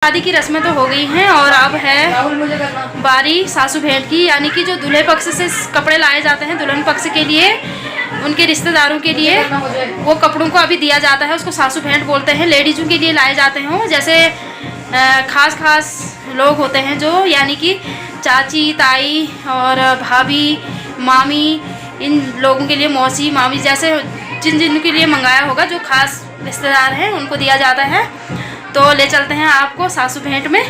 शादी की रस्में तो हो गई हैं और अब है बारी सासू भेंट की, यानी कि जो दूल्हे पक्ष से कपड़े लाए जाते हैं दुल्हन पक्ष के लिए, उनके रिश्तेदारों के लिए, वो कपड़ों को अभी दिया जाता है, उसको सासू भेंट बोलते हैं। लेडीज़ों के लिए लाए जाते हैं, जैसे खास लोग होते हैं जो, यानी कि चाची, ताई और भाभी, मामी, इन लोगों के लिए, मौसी, मामी, जैसे जिन के लिए मंगाया होगा, जो खास रिश्तेदार हैं उनको दिया जाता है। तो ले चलते हैं आपको सासू भेंट में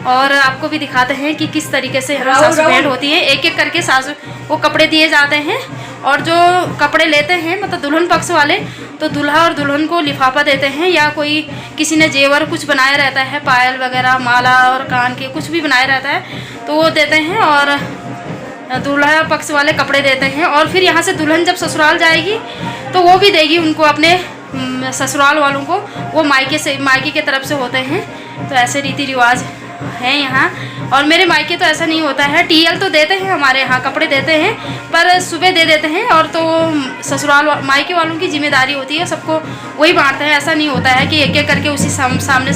और आपको भी दिखाते हैं कि किस तरीके से सासू भेंट होती है। एक एक करके सासू वो कपड़े दिए जाते हैं और जो कपड़े लेते हैं मतलब दुल्हन पक्ष वाले, तो दूल्हा और दुल्हन को लिफाफा देते हैं, या कोई किसी ने जेवर कुछ बनाया रहता है, पायल वगैरह, माला और कान के कुछ भी बनाया रहता है, तो वो देते हैं और दूल्हा पक्ष वाले कपड़े देते हैं। और फिर यहाँ से दुल्हन जब ससुराल जाएगी तो वो भी देगी उनको, अपने ससुराल वालों को, वो मायके के तरफ से होते हैं। तो ऐसे रीति रिवाज हैं यहाँ। और मेरे मायके तो ऐसा नहीं होता है, टीएल तो देते हैं, हमारे यहाँ कपड़े देते हैं, पर सुबह दे देते हैं, और तो ससुराल मायके वालों की जिम्मेदारी होती है, सबको वही बांटते हैं। ऐसा नहीं होता है कि एक एक करके उसी सामने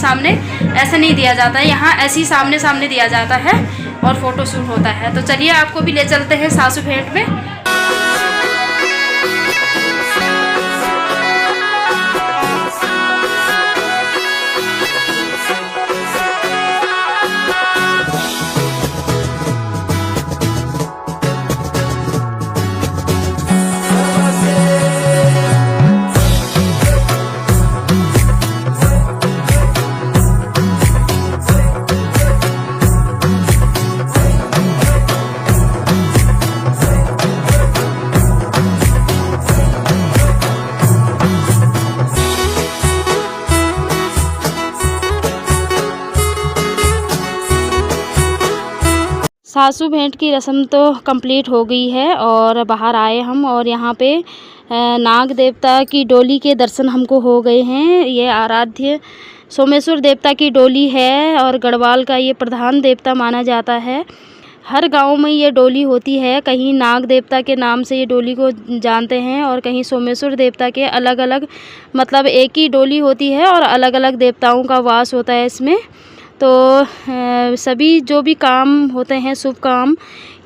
ऐसा नहीं दिया जाता है, यहाँ ऐसे ही सामने दिया जाता है और फ़ोटो शूट होता है। तो चलिए आपको भी ले चलते हैं सासू भेंट में। सासू भेंट की रस्म तो कंप्लीट हो गई है और बाहर आए हम, और यहाँ पे नाग देवता की डोली के दर्शन हमको हो गए हैं। ये आराध्य सोमेश्वर देवता की डोली है और गढ़वाल का ये प्रधान देवता माना जाता है। हर गांव में ये डोली होती है, कहीं नाग देवता के नाम से ये डोली को जानते हैं और कहीं सोमेश्वर देवता के, अलग अलग, मतलब एक ही डोली होती है और अलग अलग देवताओं का वास होता है इसमें। तो सभी जो भी काम होते हैं शुभ काम,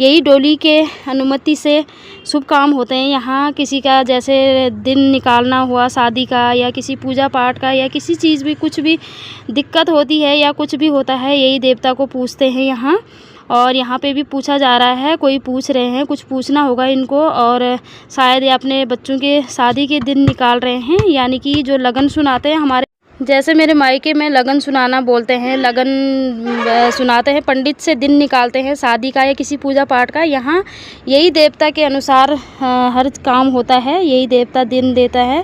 यही डोली के अनुमति से शुभ काम होते हैं। यहाँ किसी का जैसे दिन निकालना हुआ शादी का, या किसी पूजा पाठ का, या किसी चीज़ भी कुछ भी दिक्कत होती है या कुछ भी होता है, यही देवता को पूछते हैं यहाँ। और यहाँ पे भी पूछा जा रहा है, कोई पूछ रहे हैं, कुछ पूछना होगा इनको, और शायद ये अपने बच्चों के शादी के दिन निकाल रहे हैं, यानी कि जो लगन सुनाते हैं हमारे, जैसे मेरे मायके में लगन सुनाना बोलते हैं, लगन सुनाते हैं, पंडित से दिन निकालते हैं शादी का या किसी पूजा पाठ का। यहाँ यही देवता के अनुसार हर काम होता है, यही देवता दिन देता है।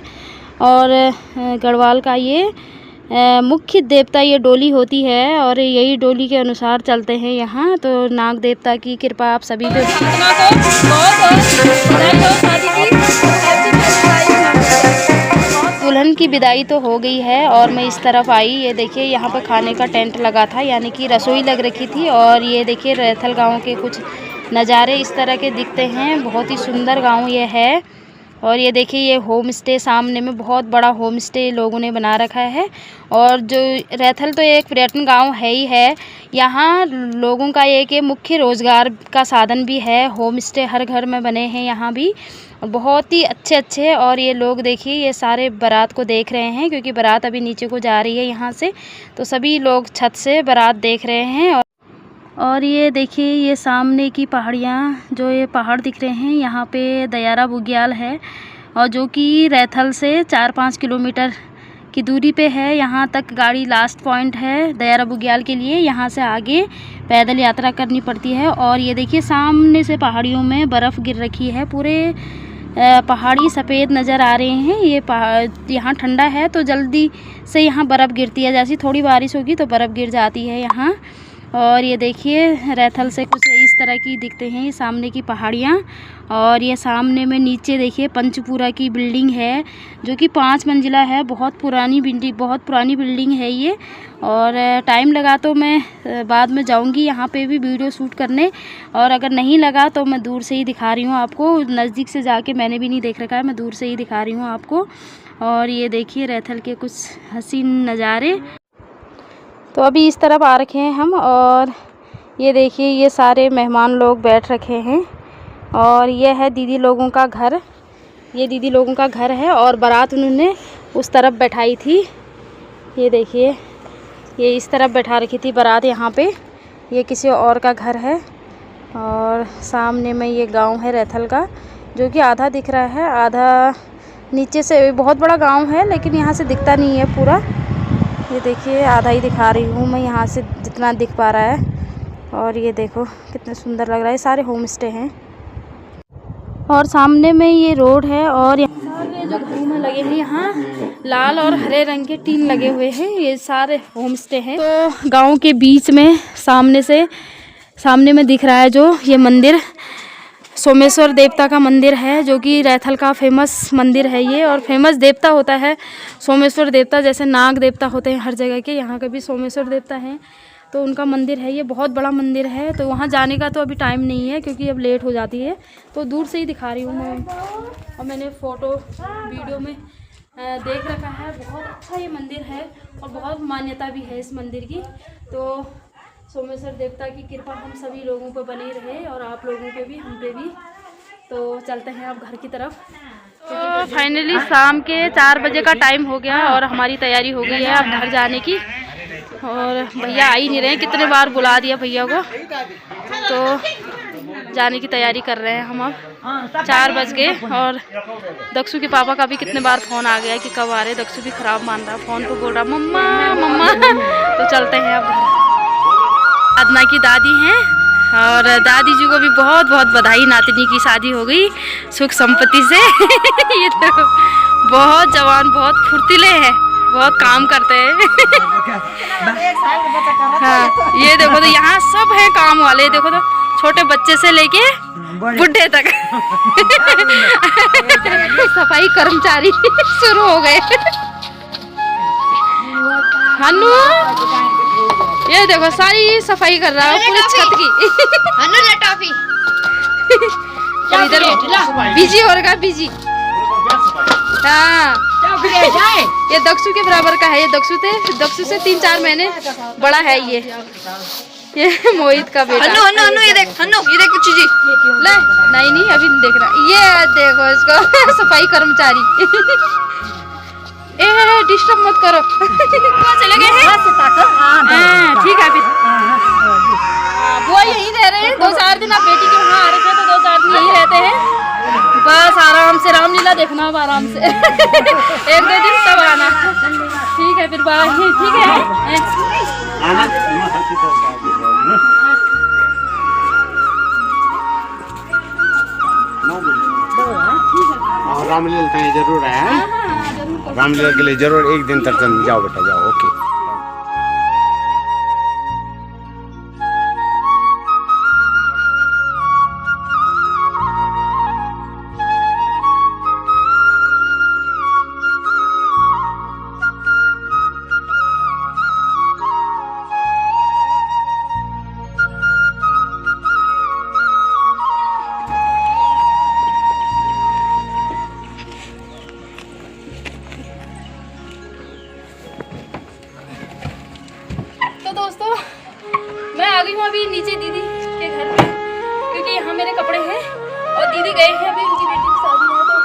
और गढ़वाल का ये मुख्य देवता ये डोली होती है और यही डोली के अनुसार चलते हैं यहाँ। तो नाग देवता की कृपा आप सभी पे। दुल्हन की विदाई तो हो गई है और मैं इस तरफ आई, ये देखिए यहाँ पर खाने का टेंट लगा था, यानी कि रसोई लग रखी थी। और ये देखिए रैथल गांव के कुछ नज़ारे इस तरह के दिखते हैं, बहुत ही सुंदर गांव ये है। और ये देखिए ये होम स्टे, सामने में बहुत बड़ा होम स्टे लोगों ने बना रखा है। और जो रैथल तो एक पर्यटन गांव है ही है, यहाँ लोगों का एक मुख्य रोज़गार का साधन भी है। होम स्टे हर घर में बने हैं यहाँ भी, बहुत ही अच्छे अच्छे। और ये लोग देखिए ये सारे बारात को देख रहे हैं, क्योंकि बारात अभी नीचे को जा रही है यहाँ से, तो सभी लोग छत से बारात देख रहे हैं। और ये देखिए ये सामने की पहाड़ियाँ, जो ये पहाड़ दिख रहे हैं, यहाँ पे दयारा बुग्याल है, और जो कि रैथल से 4-5 किलोमीटर की दूरी पे है। यहाँ तक गाड़ी लास्ट पॉइंट है दयारा बुग्याल के लिए, यहाँ से आगे पैदल यात्रा करनी पड़ती है। और ये देखिए सामने से पहाड़ियों में बर्फ़ गिर रखी है, पूरे पहाड़ी सफ़ेद नज़र आ रहे हैं। ये यहाँ ठंडा है तो जल्दी से यहाँ बर्फ़ गिरती है, जैसी थोड़ी बारिश होगी तो बर्फ़ गिर जाती है यहाँ। और ये देखिए रैथल से कुछ इस तरह की दिखते हैं ये सामने की पहाड़ियाँ। और ये सामने में नीचे देखिए पंचपुरा की बिल्डिंग है, जो कि 5 मंजिला है, बहुत पुरानी बिल्डिंग है ये। और टाइम लगा तो मैं बाद में जाऊंगी यहाँ पे भी वीडियो शूट करने, और अगर नहीं लगा तो मैं दूर से ही दिखा रही हूँ आपको, नज़दीक से जाके मैंने भी नहीं देख रखा है, मैं दूर से ही दिखा रही हूँ आपको। और ये देखिए रैथल के कुछ हसीन नज़ारे। तो अभी इस तरफ आ रखे हैं हम, और ये देखिए ये सारे मेहमान लोग बैठ रखे हैं, और ये है दीदी लोगों का घर। ये दीदी लोगों का घर है और बारात उन्होंने उस तरफ बैठाई थी। ये देखिए ये इस तरफ बैठा रखी थी बारात यहाँ पे। ये किसी और का घर है, और सामने में ये गांव है रैथल का, जो कि आधा दिख रहा है, आधा नीचे से। बहुत बड़ा गांव है लेकिन यहाँ से दिखता नहीं है पूरा। ये देखिए आधा ही दिखा रही हूँ मैं यहाँ से जितना दिख पा रहा है। और ये देखो कितने सुंदर लग रहा है, सारे होम स्टे हैं। और सामने में ये रोड है, और सारे जो घरों में लगे हैं यहाँ लाल और हरे रंग के टीन लगे हुए हैं। ये सारे होम स्टे हैं। तो गांव के बीच में सामने में दिख रहा है जो ये मंदिर, सोमेश्वर देवता का मंदिर है, जो कि रैथल का फेमस मंदिर है ये। और फेमस देवता होता है सोमेश्वर देवता, जैसे नाग देवता होते हैं हर जगह के, यहाँ के भी सोमेश्वर देवता हैं। तो उनका मंदिर है ये, बहुत बड़ा मंदिर है। तो वहाँ जाने का तो अभी टाइम नहीं है क्योंकि अब लेट हो जाती है, तो दूर से ही दिखा रही हूँ मैं। और मैंने फ़ोटो वीडियो में देख रखा है। बहुत अच्छा ये मंदिर है और बहुत मान्यता भी है इस मंदिर की। तो सोमेश्वर देवता की कृपा हम सभी लोगों पर बनी रहे, और आप लोगों पे भी, हम पे भी। तो चलते हैं अब घर की तरफ। तो फाइनली शाम के 4 बजे का टाइम हो गया और हमारी तैयारी हो गई है अब घर जाने की। और भैया आ ही नहीं रहे, कितने बार बुला दिया भैया को, तो जाने की तैयारी कर रहे हैं हम अब। 4 बज गए, और दक्षु के पापा का भी कितने बार फ़ोन आ गया कि कब आ रहे। दक्षु भी ख़राब मान रहा, फ़ोन तो बोल रहा मम्मा मम्मा। तो चलते हैं अब घर। आदना की दादी हैं, और दादी जी को भी बहुत बहुत बधाई, नातनी की शादी हो गई सुख संपत्ति से। ये तो बहुत जवान, बहुत फुर्तीले हैं, बहुत काम करते हैं। हाँ ये देखो तो यहाँ सब है काम वाले, देखो तो छोटे बच्चे से लेके बुढ़े तक। सफाई कर्मचारी शुरू हो गए। हनु ये देखो सारी सफाई कर रहा है पूरी छत की। इधर बिजी हो रहा, बिजी। हाँ ये दक्षु के बराबर का है। ये दक्षु से 3-4 महीने बड़ा है ये मोहित का बेटा। हनु ये देख कुछ जी ले। नहीं अभी नहीं देख रहा। ये देखो इसको सफाई कर्मचारी। डिस्टर्ब मत करो। चले गए हैं। ठीक है फिर वो यहीं रह रहे हैं 2-4 दिन। आप बेटी के वहाँ आ रहे थे तो 2-4 दिन यहीं रहते हैं। बस आराम से रामलीला देखना अब आराम से। 1-2 दिन तब आना। ठीक है फिर बाय। ठीक है रामलीला जरूर है। रामलीला के लिए जरूर एक दिन तक जाओ बेटा, जाओ। ओके। दोस्तों मैं आ गई हूँ अभी नीचे दीदी के घर पे, क्योंकि यहाँ मेरे कपड़े हैं और दीदी गए हैं अभी, उनकी बेटी की शादी है तो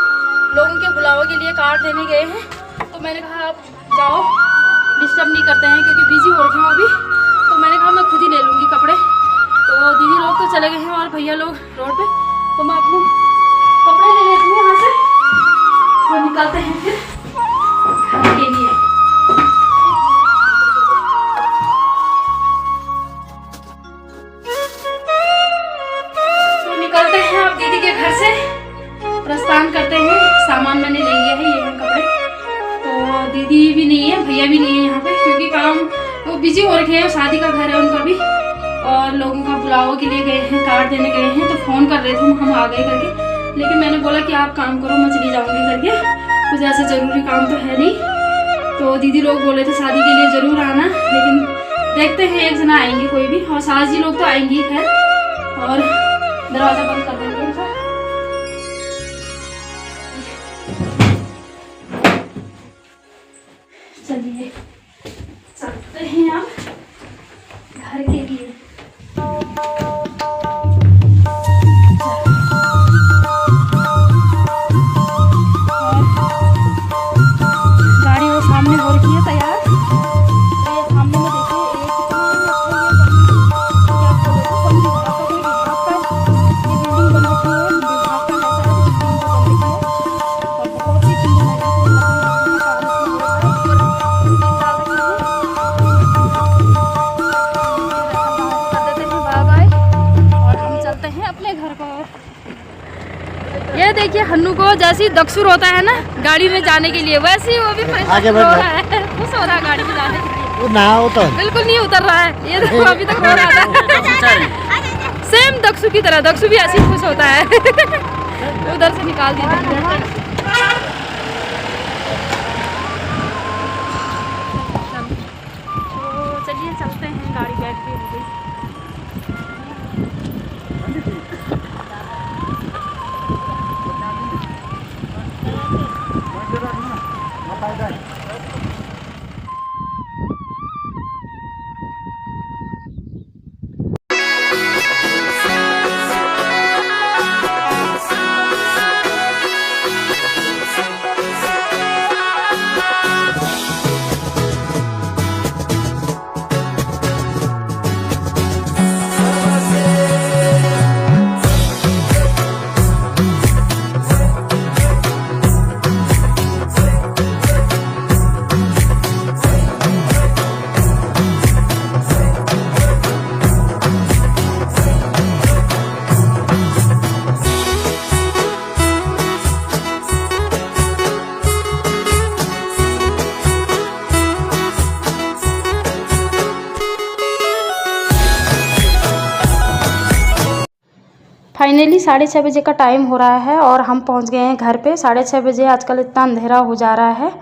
लोगों के बुलावे के लिए कार्ड देने गए हैं। तो मैंने कहा आप जाओ, डिस्टर्ब नहीं करते हैं क्योंकि बिजी हो रखे हूँ अभी। तो मैंने कहा मैं खुद ही ले लूँगी कपड़े। तो दीदी लोग तो चले गए हैं और भैया लोग रोड पर, तो मैं अपने कपड़े ले लेती हूँ यहाँ से, तो निकलते हैं फिर घर के लिए। निकलते हैं अब दीदी के घर से, प्रस्थान करते हैं। सामान मैंने ले लिया है, ये हैं कपड़े। तो दीदी भी नहीं है, भैया भी नहीं है यहाँ पे, क्योंकि काम वो बिजी हो रखे हैं। शादी का घर है उनका भी, और लोगों का बुलावा के लिए गए हैं, कार्ड देने गए हैं। तो फ़ोन कर रहे थे हम आ गए करके, लेकिन मैंने बोला कि आप काम करो, मैं चली जाऊँगी करके, कुछ ऐसे ज़रूरी काम तो है नहीं। तो दीदी लोग बोले थे शादी के लिए ज़रूर आना, लेकिन देखते हैं एक जना आएंगे कोई भी, और सास जी लोग तो आएंगी खैर। और दरवाजा बंद कर देंगे इनका। चलिए चलते हैं अब। घर के लिए। गाड़ी वो सामने हो रखी है तैयार। तो ये सामने में देखिए एक ये देखिए हन्नू को जैसे दक्षुर होता है ना गाड़ी में जाने के लिए, वैसे ही वो भी आगे बढ़ रहा है, खुश हो रहा है गाड़ी में जाने के लिए। वो ना उतर बिल्कुल नहीं उतर रहा है, ये देखो अभी तक हो रहा था सेम दक्षु की तरह। दक्षु भी ऐसे ही खुश होता है उधर से निकाल दिया। तो चलिए चलते हैं, गाड़ी बैठ के हो गई। फाइनली 6:30 बजे का टाइम हो रहा है और हम पहुंच गए हैं घर पे। 6:30 बजे, आजकल इतना अंधेरा हो जा रहा है।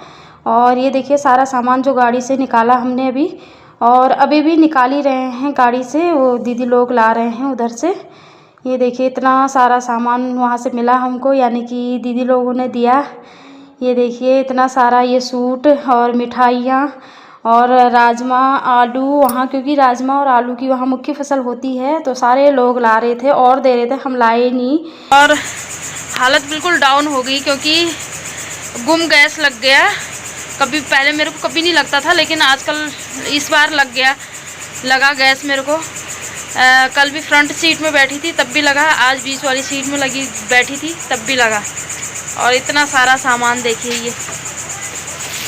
और ये देखिए सारा सामान जो गाड़ी से निकाला हमने अभी, और अभी भी निकाल ही रहे हैं गाड़ी से, वो दीदी लोग ला रहे हैं उधर से। ये देखिए इतना सारा सामान वहाँ से मिला हमको, यानी कि दीदी लोगों ने दिया। ये देखिए इतना सारा, ये सूट और मिठाइयाँ और राजमा आलू वहाँ, क्योंकि राजमा और आलू की वहाँ मुख्य फसल होती है, तो सारे लोग ला रहे थे और दे रहे थे, हम लाए नहीं। और हालत बिल्कुल डाउन हो गई क्योंकि गुम गैस लग गया। कभी पहले मेरे को कभी नहीं लगता था, लेकिन आजकल इस बार लगा गैस मेरे को। कल भी फ्रंट सीट में बैठी थी तब भी लगा, आज बीच वाली सीट में बैठी थी तब भी लगा। और इतना सारा सामान देखिए, ये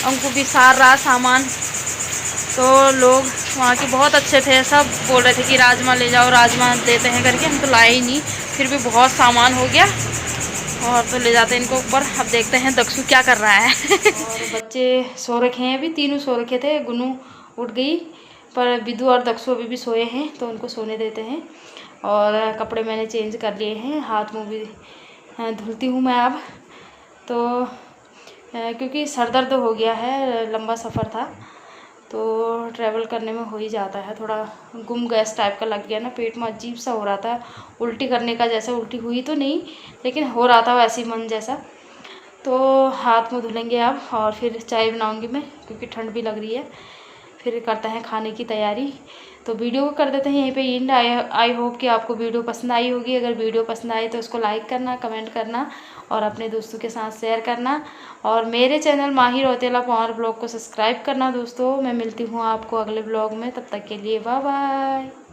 हमको भी सारा सामान। तो लोग वहाँ के बहुत अच्छे थे, सब बोल रहे थे कि राजमा ले जाओ, राजमा देते हैं करके। हम तो लाए ही नहीं, फिर भी बहुत सामान हो गया और तो ले जाते हैं इनको ऊपर। अब देखते हैं दक्षु क्या कर रहा है और बच्चे सो रखे हैं, अभी तीनों सो रखे थे। गुनू उठ गई, पर बिदू और दक्षु अभी भी सोए हैं, तो उनको सोने देते हैं। और कपड़े मैंने चेंज कर लिए हैं, हाथ मुँह भी धुलती हूँ मैं अब। तो क्योंकि सर दर्द हो गया है, लंबा सफ़र था तो ट्रैवल करने में हो ही जाता है। थोड़ा गुम गैस टाइप का लग गया ना, पेट में अजीब सा हो रहा था, उल्टी करने का जैसा। उल्टी हुई तो नहीं, लेकिन हो रहा था वैसे ही मन जैसा। तो हाथ मुँह धुलेंगे अब और फिर चाय बनाऊंगी मैं, क्योंकि ठंड भी लग रही है। फिर करते हैं खाने की तैयारी। तो वीडियो को कर देते हैं यहीं पे एंड। आई होप कि आपको वीडियो पसंद आई होगी। अगर वीडियो पसंद आए तो उसको लाइक करना, कमेंट करना और अपने दोस्तों के साथ शेयर करना। और मेरे चैनल माही रौतेला पवार ब्लॉग को सब्सक्राइब करना दोस्तों। मैं मिलती हूँ आपको अगले ब्लॉग में, तब तक के लिए बाय बाय।